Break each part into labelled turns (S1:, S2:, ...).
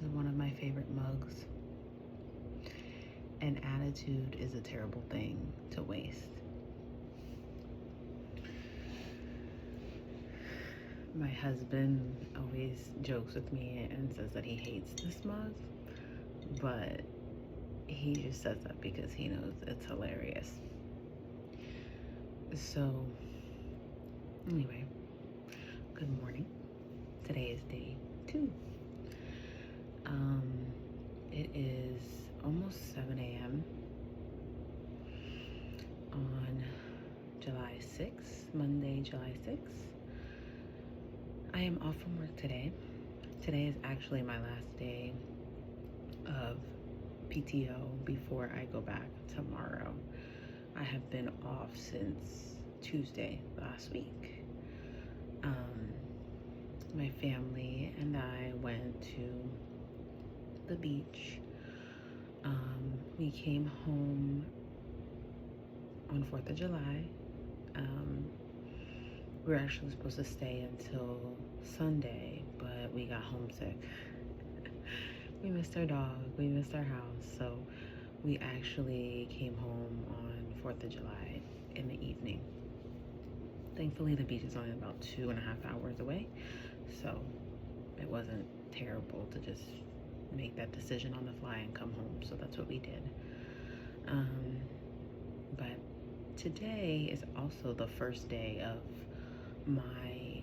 S1: is one of my favorite mugs. And attitude is a terrible thing to waste. My husband always jokes with me and says that he hates this mug, but he just says that because he knows it's hilarious. So, anyway, good morning. Today is day 2. It is almost 7 a.m. on July 6th, Monday, July 6th. I am off from work today. Today is actually my last day of PTO before I go back tomorrow. I have been off since Tuesday last week. My family and I went to the beach. We came home on 4th of July. We were actually supposed to stay until Sunday, but we got homesick. We missed our dog, we missed our house, so we actually came home on 4th of July in the evening. Thankfully, the beach is only about 2.5 hours away, so it wasn't terrible to just make that decision on the fly and come home, so that's what we did. But today is also the first day of my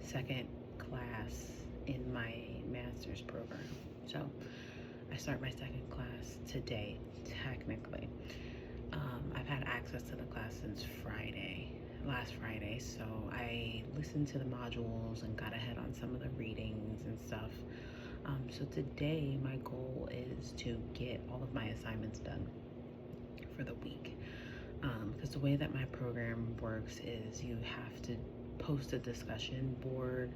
S1: second class in my master's program. So I start my second class today, technically. I've had access to the class since last Friday, so I listened to the modules and got ahead on some of the readings and stuff. So today my goal is to get all of my assignments done for the week. Because the way that my program works is you have to post a discussion board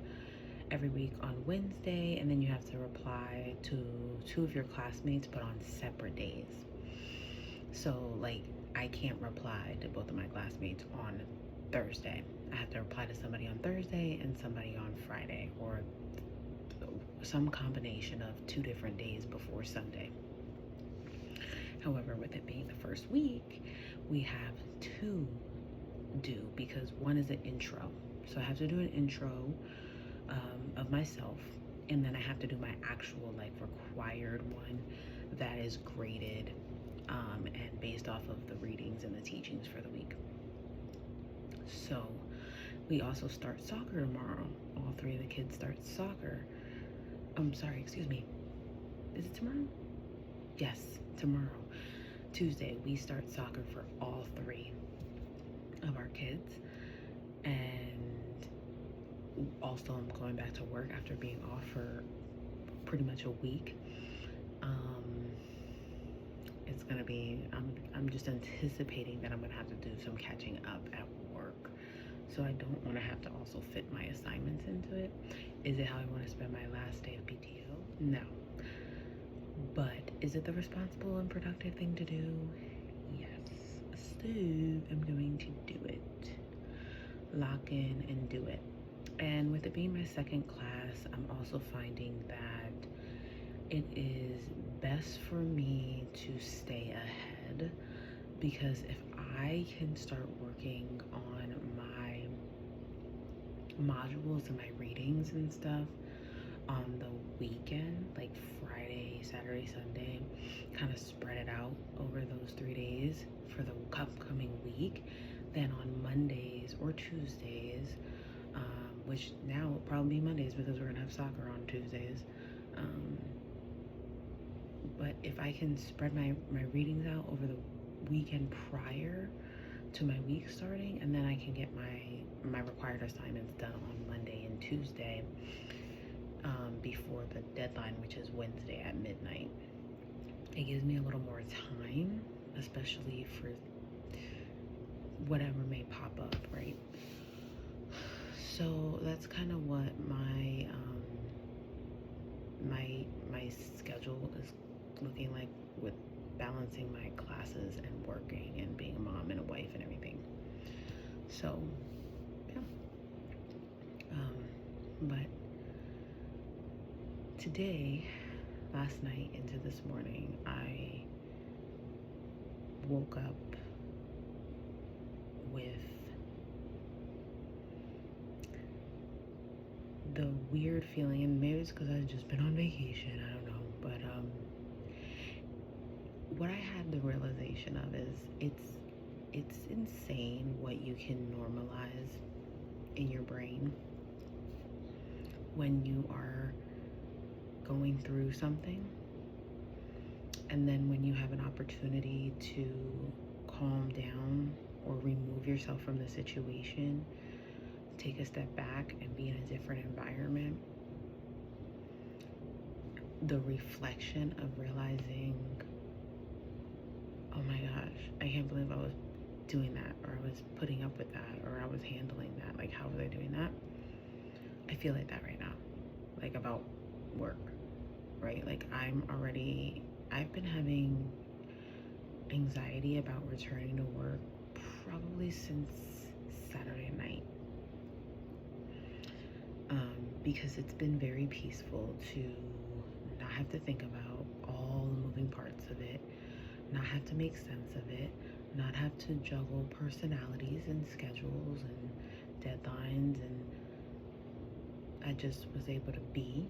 S1: every week on Wednesday, and then you have to reply to 2 of your classmates, but on separate days. So like I can't reply to both of my classmates on Thursday. I have to reply to somebody on Thursday and somebody on Friday, or some combination of 2 different days before Sunday. However, with it being the first week, we have 2 due because one is an intro. So I have to do an intro of myself, and then I have to do my actual like required one that is graded and based off of the readings and the teachings for the week. So we also start soccer tomorrow. All 3 of the kids start soccer. Excuse me. Is it tomorrow? Yes, tomorrow. Tuesday, we start soccer for all 3 of our kids. And also I'm going back to work after being off for pretty much a week. It's gonna be, I'm just anticipating that I'm gonna have to do some catching up at work. So I don't wanna have to also fit my assignments into it. Is it how I wanna spend my last day of PTO? No. But is it the responsible and productive thing to do? Yes. So I'm going to do it. Lock in and do it. And with it being my second class, I'm also finding that it is best for me to stay ahead, because if I can start working on my modules and my readings and stuff on the weekend, like Friday, Saturday, Sunday, kind of spread it out over those 3 days for the upcoming week, then on Mondays or Tuesdays, which now will probably be Mondays because we're gonna have soccer on Tuesdays. But if I can spread my readings out over the weekend prior to my week starting, and then I can get my required assignments done on Monday and Tuesday before the deadline, which is Wednesday at midnight. It gives me a little more time, especially for whatever may pop up, right? So that's kind of what my schedule is looking like, with balancing my classes and working and being a mom and a wife and everything. So yeah, but today, last night into this morning, I woke up with the weird feeling, and maybe it's because I've just been on vacation, I don't know, but what I had the realization of is it's insane what you can normalize in your brain when you are going through something, and then when you have an opportunity to calm down or remove yourself from the situation, take a step back and be in a different environment, the reflection of realizing, oh my gosh, I can't believe I was doing that, or I was putting up with that, or I was handling that. Like, how was I doing that? I feel like that right now, like about work, right? Like I've been having anxiety about returning to work probably since Saturday night. Because it's been very peaceful to not have to think about all the moving parts of it, not have to make sense of it, not have to juggle personalities and schedules and deadlines, and I just was able to be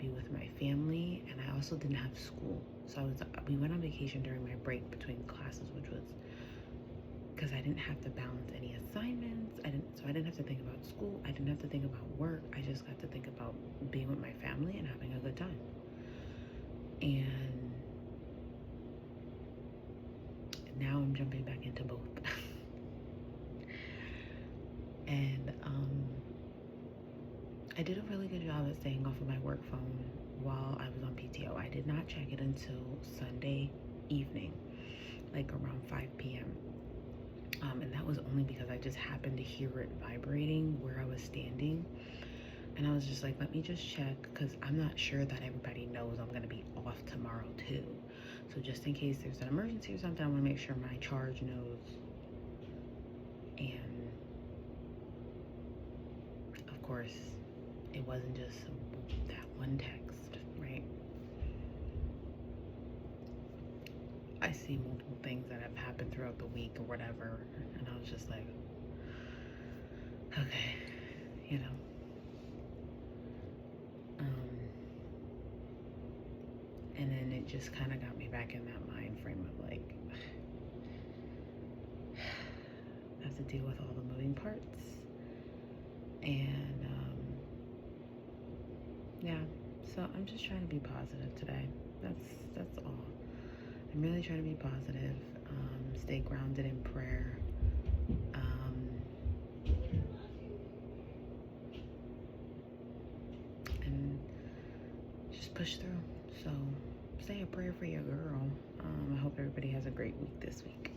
S1: with my family. And I also didn't have school, so we went on vacation during my break between classes, which was because I didn't have to balance any assignments. I didn't have to think about school. I didn't have to think about work. I just got to think about being with my family and having a good time. And now I'm jumping back into both. And I did a really good job at staying off of my work phone while I was on PTO. I did not check it until Sunday evening, like around 5 p.m. And that was only because I just happened to hear it vibrating where I was standing. And I was just like, let me just check, because I'm not sure that everybody knows I'm going to be off tomorrow too. So just in case there's an emergency or something, I want to make sure my charge knows. And of course, it wasn't just that one text, right? I see multiple things that have happened throughout the week or whatever, and I was just like, okay, you know. And then it just kind of got me back in that mind frame of like, I have to deal with all the moving parts. And yeah, so I'm just trying to be positive today. That's all. I'm really trying to be positive, stay grounded in prayer, and just push through. So say a prayer for your girl. I hope everybody has a great week this week.